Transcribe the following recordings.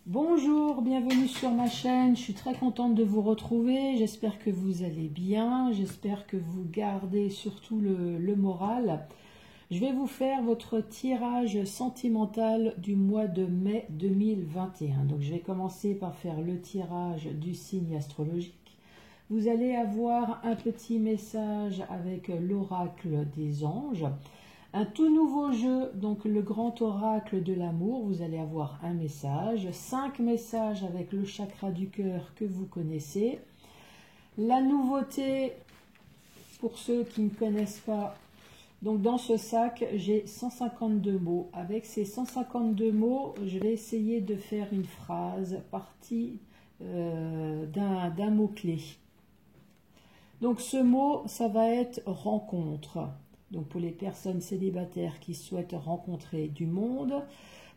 Bonjour, bienvenue sur ma chaîne. Je suis très contente de vous retrouver. J'espère que vous allez bien. J'espère que vous gardez surtout le moral. Je vais vous faire votre tirage sentimental du mois de mai 2021. Donc je vais commencer par faire le tirage du signe astrologique. Vous allez avoir un petit message avec l'oracle des anges. Un tout nouveau jeu, donc le grand oracle de l'amour, vous allez avoir un message, 5 messages avec le chakra du cœur que vous connaissez. La nouveauté, pour ceux qui ne connaissent pas, donc dans ce sac, j'ai 152 mots. Avec ces 152 mots, je vais essayer de faire une phrase partie d'un mot-clé. Donc ce mot, ça va être rencontre. Donc pour les personnes célibataires qui souhaitent rencontrer du monde.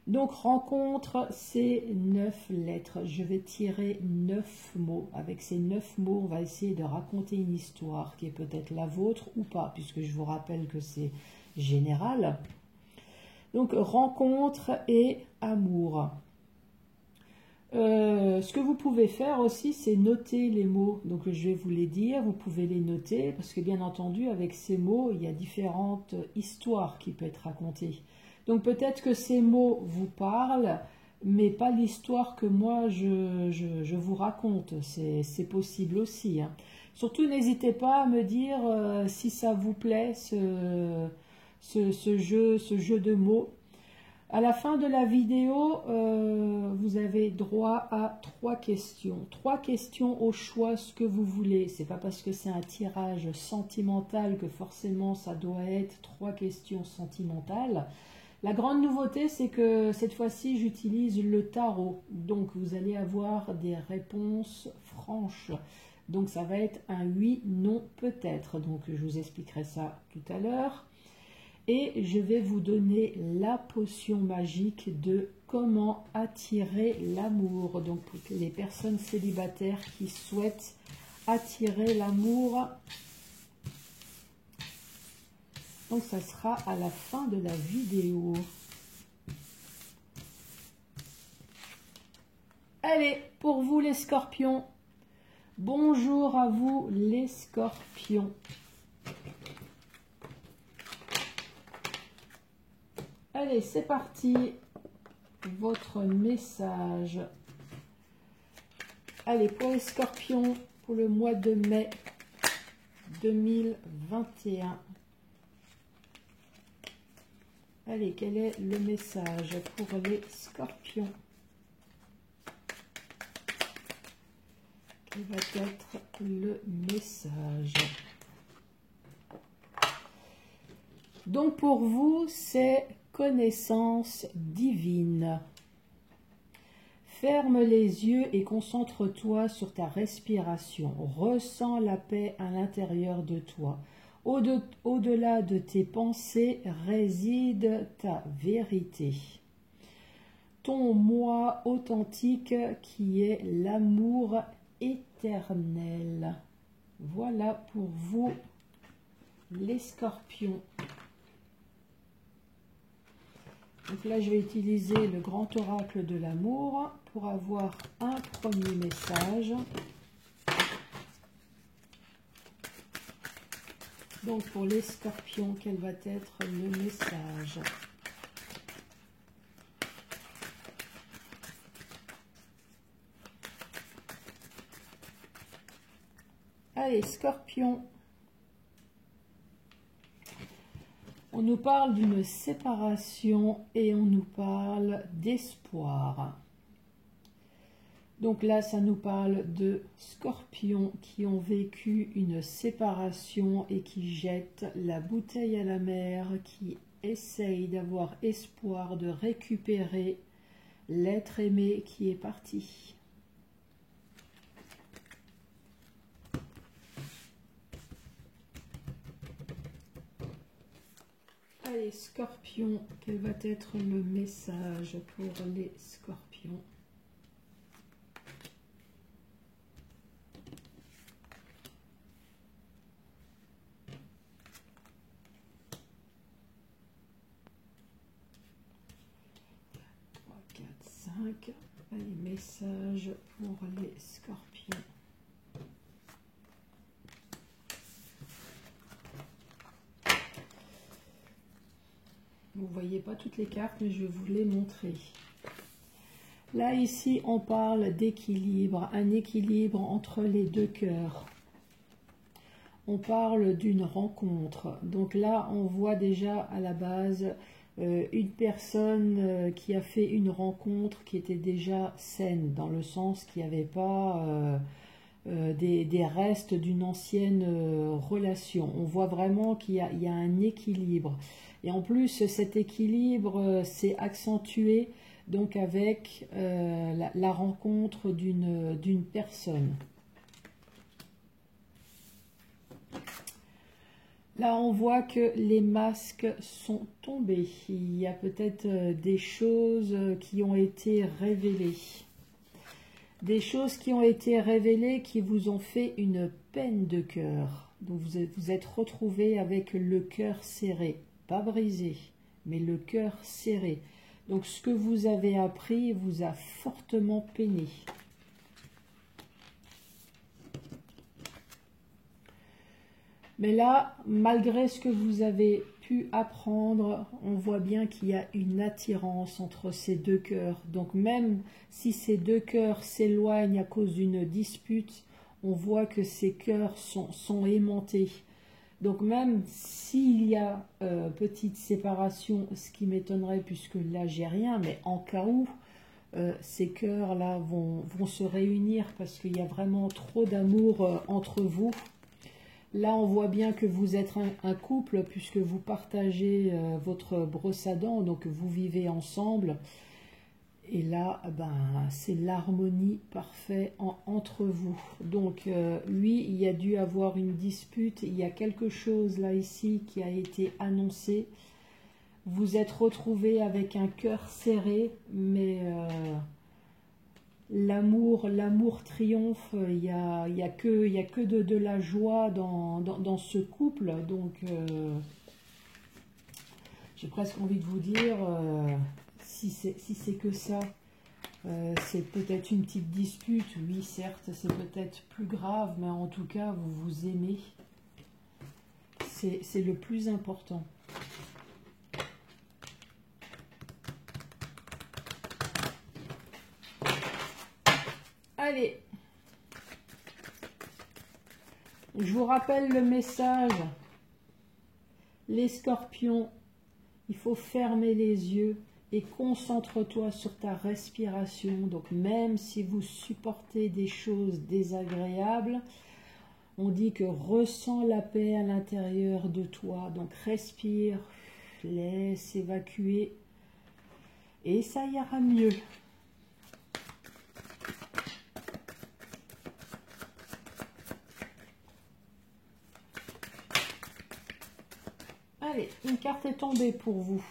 Donc rencontre, c'est 9 lettres. Je vais tirer 9 mots. Avec ces 9 mots, on va essayer de raconter une histoire qui est peut-être la vôtre ou pas, puisque je vous rappelle que c'est général. Donc rencontre et amour. Ce que vous pouvez faire aussi, c'est noter les mots. Donc je vais vous les dire, vous pouvez les noter, parce que bien entendu, avec ces mots, il y a différentes histoires qui peuvent être racontées. Donc peut-être que ces mots vous parlent, mais pas l'histoire que moi je vous raconte. C'est possible aussi, hein. Surtout, n'hésitez pas à me dire si ça vous plaît, ce jeu de mots. À la fin de la vidéo, vous avez droit à 3 questions. 3 questions au choix, ce que vous voulez. C'est pas parce que c'est un tirage sentimental que forcément ça doit être 3 questions sentimentales. La grande nouveauté, c'est que cette fois-ci, j'utilise le tarot. Donc, vous allez avoir des réponses franches. Donc, ça va être un oui, non, peut-être. Donc, je vous expliquerai ça tout à l'heure. Et je vais vous donner la potion magique de comment attirer l'amour. Donc pour les personnes célibataires qui souhaitent attirer l'amour. Donc ça sera à la fin de la vidéo. Allez, pour vous les scorpions. Bonjour à vous les scorpions. Allez, c'est parti, votre message. Allez, pour les scorpions, pour le mois de mai 2021. Allez, quel est le message pour les scorpions? Quel va être le message? Donc pour vous, c'est connaissance divine. Ferme les yeux et concentre-toi sur ta respiration. Ressens la paix à l'intérieur de toi. Au-delà de tes pensées réside ta vérité. Ton moi authentique qui est l'amour éternel. Voilà pour vous, les scorpions. Donc là, je vais utiliser le grand oracle de l'amour pour avoir un premier message. Donc pour les scorpions, quel va être le message? Allez, scorpion. On nous parle d'une séparation et on nous parle d'espoir. Donc là, ça nous parle de scorpions qui ont vécu une séparation et qui jettent la bouteille à la mer, qui essayent d'avoir espoir de récupérer l'être aimé qui est parti. Allez, scorpions, quel va être le message pour les scorpions? Les messages pour les scorpions. Vous ne voyez pas toutes les cartes, mais je vais vous les montrer. Là, ici, on parle d'équilibre, un équilibre entre les deux cœurs. On parle d'une rencontre. Donc là, on voit déjà à la base une personne qui a fait une rencontre qui était déjà saine, dans le sens qu'il n'y avait pas des restes d'une ancienne relation. On voit vraiment qu'il y a un équilibre. Et en plus, cet équilibre s'est accentué donc avec la rencontre d'une personne. Là, on voit que les masques sont tombés. Il y a peut-être des choses qui ont été révélées. Des choses qui ont été révélées qui vous ont fait une peine de cœur. Donc vous êtes retrouvés avec le cœur serré. Pas brisé, mais le cœur serré. Donc ce que vous avez appris vous a fortement peiné. Mais là, malgré ce que vous avez pu apprendre, on voit bien qu'il y a une attirance entre ces deux cœurs. Donc même si ces deux cœurs s'éloignent à cause d'une dispute, on voit que ces cœurs sont aimantés. Donc même s'il y a petite séparation, ce qui m'étonnerait puisque là j'ai rien, mais en cas où, ces cœurs-là vont se réunir parce qu'il y a vraiment trop d'amour entre vous. Là, on voit bien que vous êtes un couple puisque vous partagez votre brosse à dents, donc vous vivez ensemble. Et là, ben, c'est l'harmonie parfaite entre vous. Donc, lui, il y a dû avoir une dispute. Il y a quelque chose là, ici, qui a été annoncé. Vous êtes retrouvés avec un cœur serré, mais l'amour triomphe. Il y a que de la joie dans ce couple. Donc, j'ai presque envie de vous dire... si c'est que ça, c'est peut-être une petite dispute, oui certes, c'est peut-être plus grave, mais en tout cas, vous vous aimez. C'est le plus important. Allez, je vous rappelle le message. Les scorpions, il faut fermer les yeux. Et concentre-toi sur ta respiration. Donc même si vous supportez des choses désagréables, on dit que ressens la paix à l'intérieur de toi. Donc respire, laisse évacuer et ça ira mieux. Allez, une carte est tombée pour vous.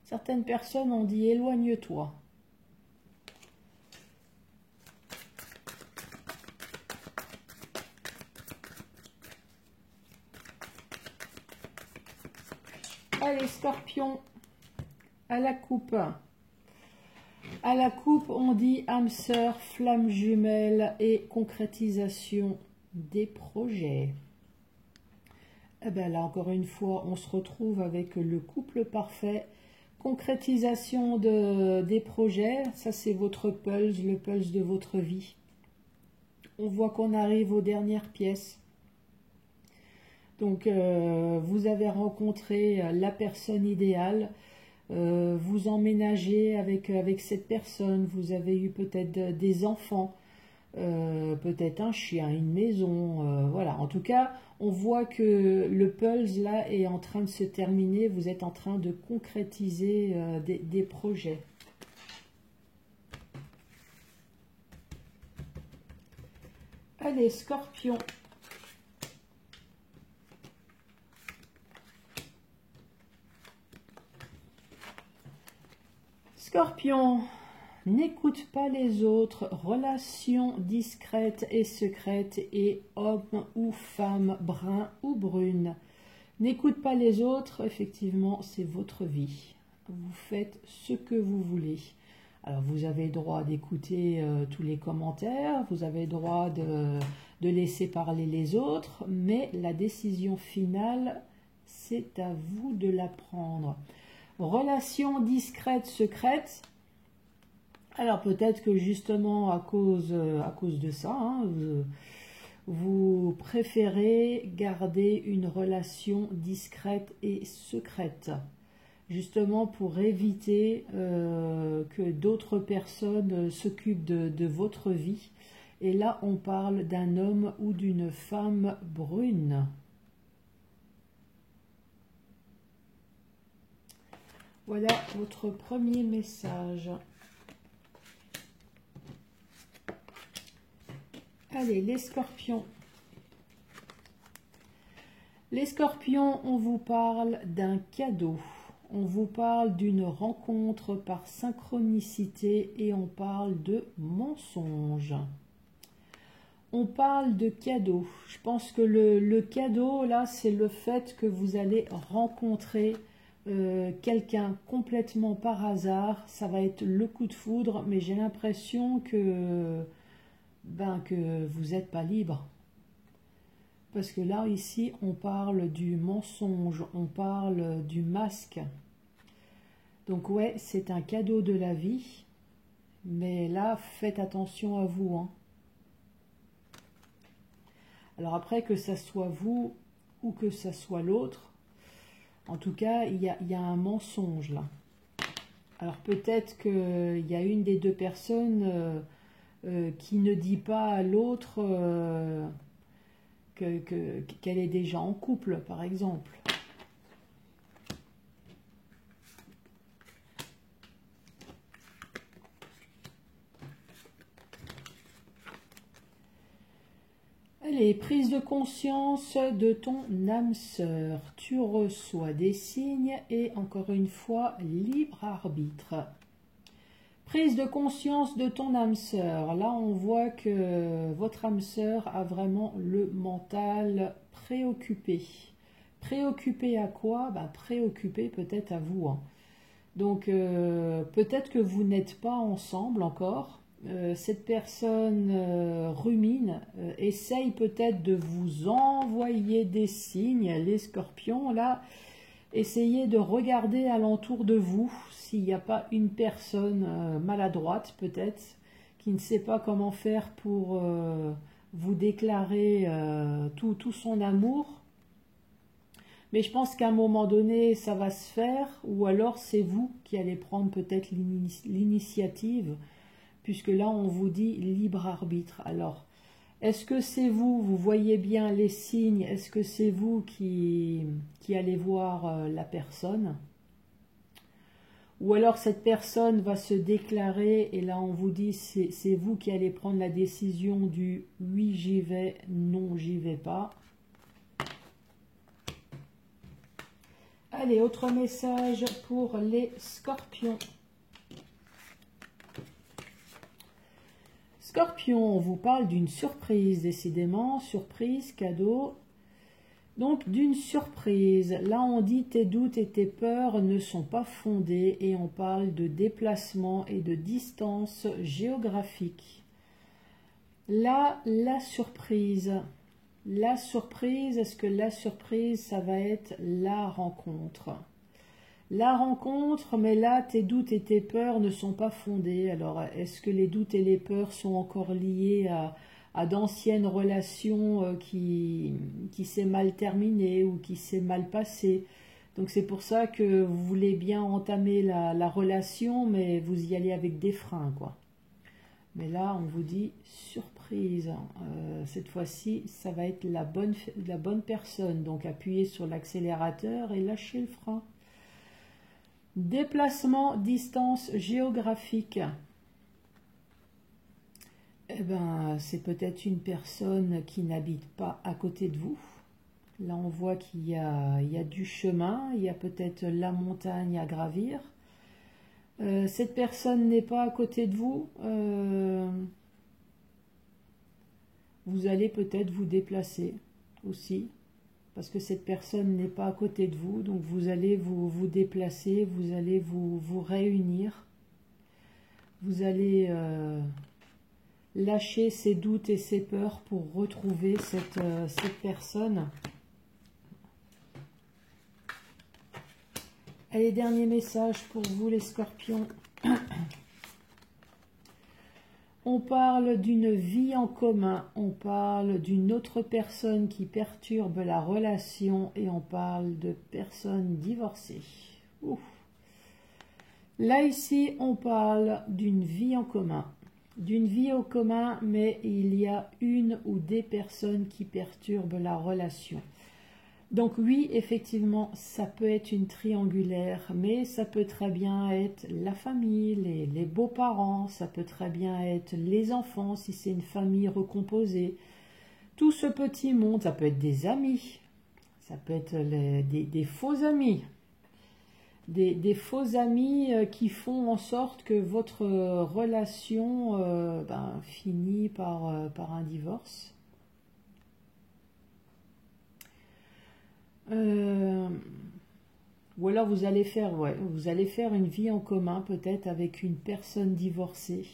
Certaines personnes ont dit éloigne-toi. Allez, scorpion, à la coupe. À la coupe, on dit âme sœur, flamme jumelle et concrétisation des projets. Et bien là, encore une fois, on se retrouve avec le couple parfait. Concrétisation des projets, ça c'est votre pulse, le pulse de votre vie. On voit qu'on arrive aux dernières pièces. Donc vous avez rencontré la personne idéale, vous emménagez avec cette personne, vous avez eu peut-être des enfants, peut-être un chien, une maison, voilà. En tout cas, on voit que le pulse là est en train de se terminer, vous êtes en train de concrétiser des projets. Allez, scorpion. Scorpion. N'écoute pas les autres, relations discrètes et secrètes et homme ou femme, brun ou brune. N'écoute pas les autres, effectivement, c'est votre vie. Vous faites ce que vous voulez. Alors, vous avez le droit d'écouter tous les commentaires, vous avez le droit de laisser parler les autres, mais la décision finale, c'est à vous de la prendre. Relation discrète, secrète. Alors, peut-être que justement, à cause de ça, hein, vous préférez garder une relation discrète et secrète, justement pour éviter que d'autres personnes s'occupent de votre vie. Et là, on parle d'un homme ou d'une femme brune. Voilà votre premier message. Allez, les scorpions. Les scorpions, on vous parle d'un cadeau. On vous parle d'une rencontre par synchronicité et on parle de mensonge. On parle de cadeau. Je pense que le cadeau, là, c'est le fait que vous allez rencontrer quelqu'un complètement par hasard. Ça va être le coup de foudre, mais j'ai l'impression que vous n'êtes pas libre. Parce que là, ici, on parle du mensonge, on parle du masque. Donc ouais, c'est un cadeau de la vie, mais là, faites attention à vous, hein. Alors après, que ça soit vous ou que ça soit l'autre, en tout cas, il y a un mensonge là. Alors peut-être qu'il y a une des deux personnes qui ne dit pas à l'autre qu'elle est déjà en couple, par exemple. Allez, prise de conscience de ton âme sœur. Tu reçois des signes et encore une fois, libre arbitre. Prise de conscience de ton âme sœur. Là, on voit que votre âme sœur a vraiment le mental préoccupé. Préoccupé à quoi? Préoccupé peut-être à vous, hein. Donc, peut-être que vous n'êtes pas ensemble encore. Cette personne rumine, essaye peut-être de vous envoyer des signes, les scorpions, là. Essayez de regarder alentour de vous s'il n'y a pas une personne maladroite peut-être, qui ne sait pas comment faire pour vous déclarer tout son amour. Mais je pense qu'à un moment donné, ça va se faire, ou alors c'est vous qui allez prendre peut-être l'initiative, puisque là on vous dit libre arbitre. Alors, est-ce que c'est vous, vous voyez bien les signes, est-ce que c'est vous qui allez voir la personne? Ou alors cette personne va se déclarer et là on vous dit c'est vous qui allez prendre la décision du oui j'y vais, non j'y vais pas. Allez, autre message pour les scorpions. Scorpion, on vous parle d'une surprise, décidément, surprise, cadeau. Donc d'une surprise, là on dit tes doutes et tes peurs ne sont pas fondés et on parle de déplacement et de distance géographique. Là, la surprise, est-ce que la surprise, ça va être la rencontre? La rencontre, mais là, tes doutes et tes peurs ne sont pas fondés. Alors, est-ce que les doutes et les peurs sont encore liés à d'anciennes relations qui s'est mal terminées ou qui s'est mal passées? Donc, c'est pour ça que vous voulez bien entamer la relation, mais vous y allez avec des freins, quoi. Mais là, on vous dit surprise. Cette fois-ci, ça va être la bonne personne. Donc, appuyez sur l'accélérateur et lâchez le frein. Déplacement, distance géographique. Eh ben, c'est peut-être une personne qui n'habite pas à côté de vous. Là, on voit qu'il y a du chemin, il y a peut-être la montagne à gravir. Cette personne n'est pas à côté de vous. Vous allez peut-être vous déplacer aussi, parce que cette personne n'est pas à côté de vous, donc vous allez vous déplacer, vous allez vous réunir. Vous allez lâcher ces doutes et ces peurs pour retrouver cette personne. Allez, dernier message pour vous les scorpions. On parle d'une vie en commun, on parle d'une autre personne qui perturbe la relation et on parle de personnes divorcées. Ouf. Là, ici, on parle d'une vie en commun. D'une vie en commun, mais il y a une ou des personnes qui perturbent la relation. Donc oui, effectivement, ça peut être une triangulaire, mais ça peut très bien être la famille, les beaux-parents, ça peut très bien être les enfants, si c'est une famille recomposée. Tout ce petit monde, ça peut être des amis, ça peut être des faux amis. Des faux amis qui font en sorte que votre relation finit par un divorce. Ou alors vous allez faire une vie en commun peut-être avec une personne divorcée.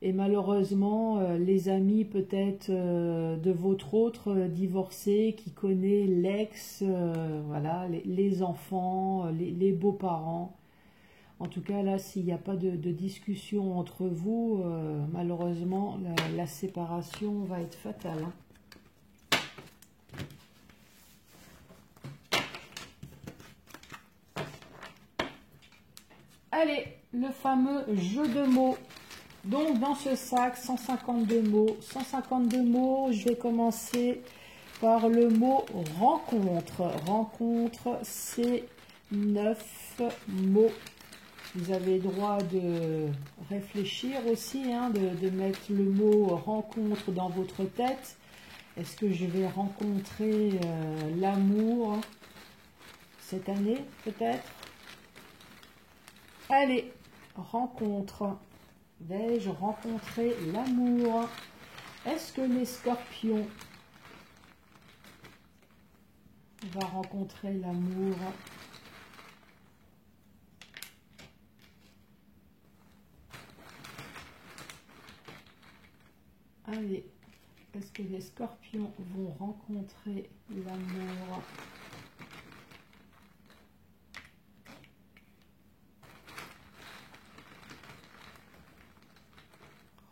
Et malheureusement, les amis peut-être de votre autre divorcé qui connaît l'ex, voilà, les enfants, les beaux-parents. En tout cas, là, s'il n'y a pas de discussion entre vous, malheureusement, la séparation va être fatale. Hein. Allez, le fameux jeu de mots. Donc, dans ce sac, 152 mots. 152 mots, je vais commencer par le mot rencontre. Rencontre, c'est 9 mots. Vous avez le droit de réfléchir aussi, hein, de mettre le mot rencontre dans votre tête. Est-ce que je vais rencontrer l'amour cette année, peut-être? Allez, rencontre. Vais-je rencontrer l'amour? Est-ce que les scorpions vont rencontrer l'amour? Allez, est-ce que les scorpions vont rencontrer l'amour?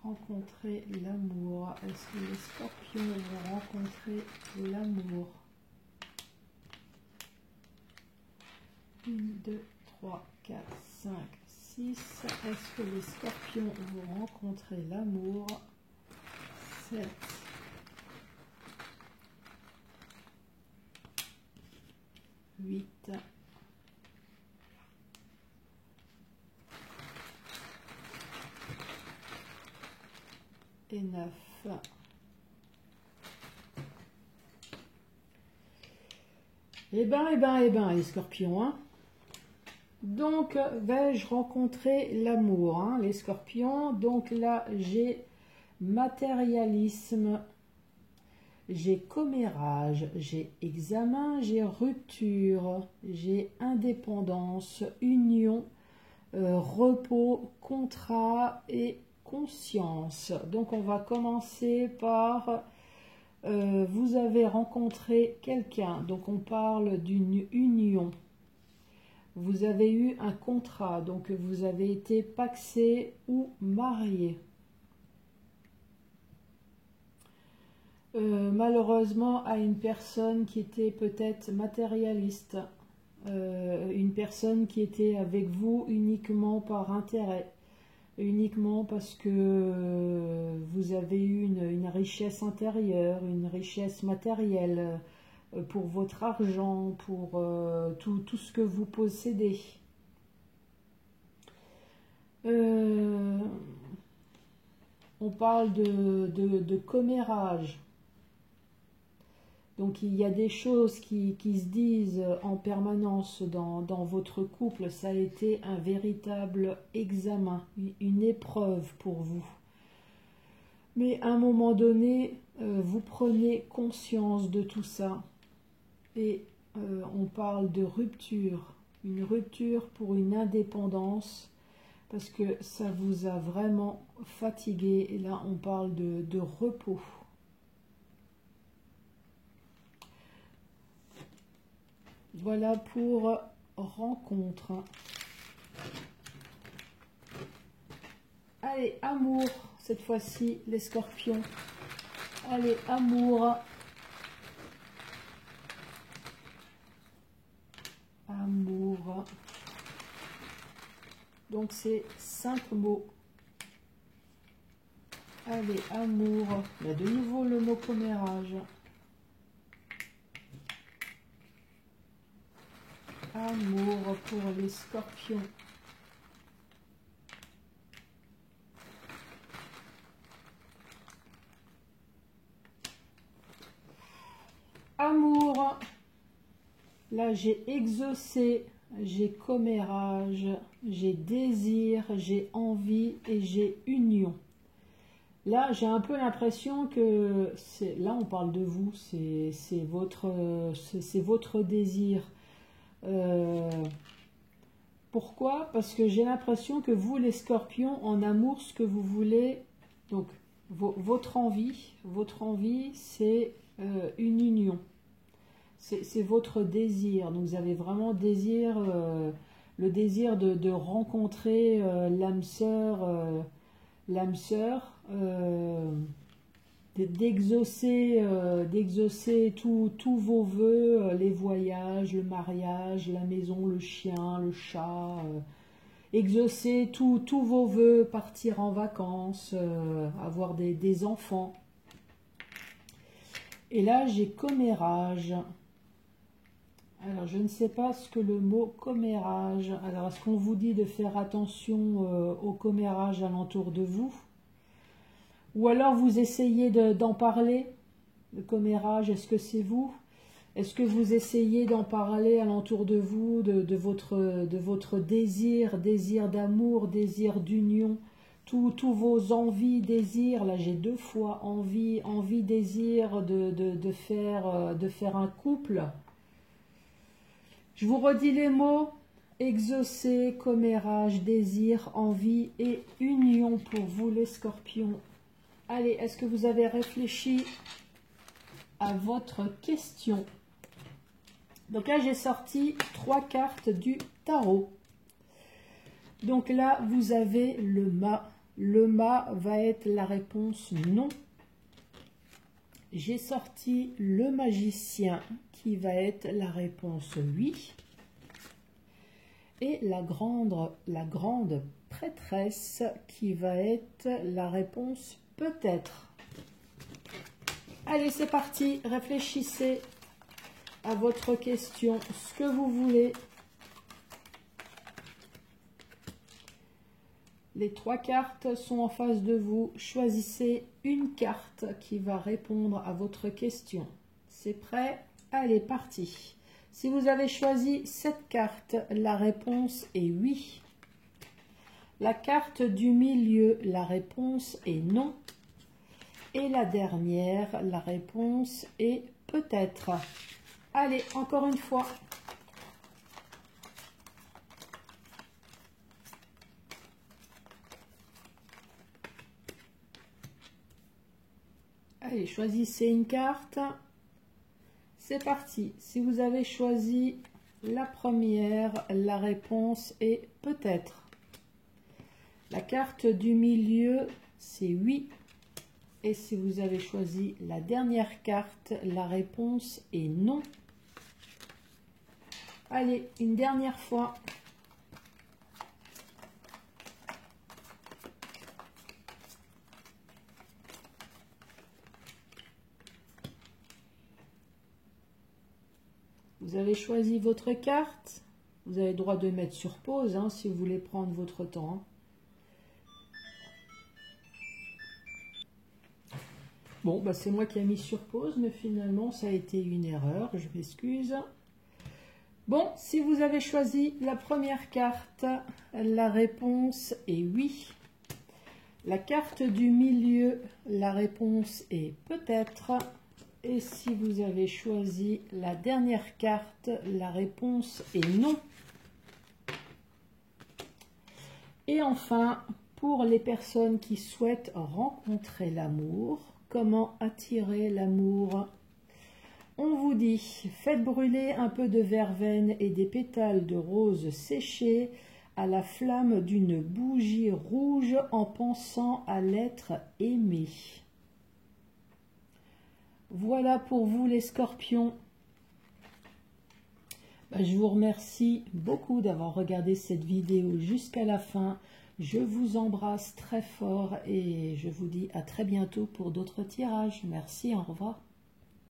Rencontrer l'amour. Est-ce que les scorpions vont rencontrer l'amour? 1, 2, 3, 4, 5, 6. Est-ce que les scorpions vont rencontrer l'amour? 7. 8. Et 9. Eh ben, les scorpions, hein. Donc, vais-je rencontrer l'amour, hein, les scorpions? Donc là, j'ai matérialisme, j'ai commérage, j'ai examen, j'ai rupture, j'ai indépendance, union, repos, contrat et conscience. Donc on va commencer par vous avez rencontré quelqu'un, donc on parle d'une union. Vous avez eu un contrat, donc vous avez été pacsé ou marié. Malheureusement à une personne qui était peut-être matérialiste, une personne qui était avec vous uniquement par intérêt, uniquement parce que vous avez eu une richesse intérieure, une richesse matérielle pour votre argent, pour tout ce que vous possédez. On parle de commérage. Donc il y a des choses qui se disent en permanence dans votre couple. Ça a été un véritable examen, une épreuve pour vous. Mais à un moment donné, vous prenez conscience de tout ça. Et on parle de rupture. Une rupture pour une indépendance. parce que ça vous a vraiment fatigué. Et là, on parle de repos. Voilà pour rencontre. Allez, amour, cette fois-ci, les scorpions. Allez, amour. Amour. Donc, c'est 5 mots. Allez, amour. Il y a de nouveau le mot commérage. Amour pour les scorpions. Amour. Là, j'ai exaucé, j'ai commérage, j'ai désir, j'ai envie et j'ai union. Là, j'ai un peu l'impression que là, on parle de vous, c'est votre désir. Pourquoi? Parce que j'ai l'impression que vous, les scorpions, en amour, ce que vous voulez, donc votre envie, c'est une union. C'est votre désir. Donc vous avez vraiment le désir de rencontrer l'âme sœur, d'exaucer tous vos vœux, les voyages, le mariage, la maison, le chien, le chat, exaucer tous vos vœux, partir en vacances, avoir des enfants. Et là, j'ai commérage. Alors, je ne sais pas ce que le mot commérage. Alors, est-ce qu'on vous dit de faire attention au commérage alentour de vous? Ou alors, vous essayez d'en parler? Le commérage, est-ce que c'est vous? Est-ce que vous essayez d'en parler alentour de vous, de votre désir d'amour, désir d'union, tous vos envies, désirs? Là, j'ai 2 fois envie, désir de faire un couple. Je vous redis les mots: exaucer, commérage, désir, envie et union pour vous les scorpions. Allez, est-ce que vous avez réfléchi à votre question? Donc là, j'ai sorti 3 cartes du tarot. Donc là, vous avez le mât. Le mât va être la réponse non. J'ai sorti le magicien qui va être la réponse oui. Et la grande prêtresse qui va être la réponse peut-être. Allez, c'est parti. Réfléchissez à votre question, ce que vous voulez. Les 3 cartes sont en face de vous. Choisissez une carte qui va répondre à votre question. C'est prêt? Allez, parti. Si vous avez choisi cette carte, la réponse est oui. La carte du milieu, la réponse est non. Et la dernière, la réponse est peut-être. Allez, encore une fois. Allez, choisissez une carte. C'est parti. Si vous avez choisi la première, la réponse est peut-être. La carte du milieu, c'est oui. Et si vous avez choisi la dernière carte, la réponse est non. Allez, une dernière fois. Vous avez choisi votre carte. Vous avez le droit de mettre sur pause hein, si vous voulez prendre votre temps. Bon, bah c'est moi qui ai mis sur pause, mais finalement, ça a été une erreur. Je m'excuse. Bon, si vous avez choisi la première carte, la réponse est oui. La carte du milieu, la réponse est peut-être. Et si vous avez choisi la dernière carte, la réponse est non. Et enfin, pour les personnes qui souhaitent rencontrer l'amour, comment attirer l'amour? On vous dit, faites brûler un peu de verveine et des pétales de rose séchés à la flamme d'une bougie rouge en pensant à l'être aimé. Voilà pour vous les scorpions. Je vous remercie beaucoup d'avoir regardé cette vidéo jusqu'à la fin. Je vous embrasse très fort et je vous dis à très bientôt pour d'autres tirages. Merci, au revoir.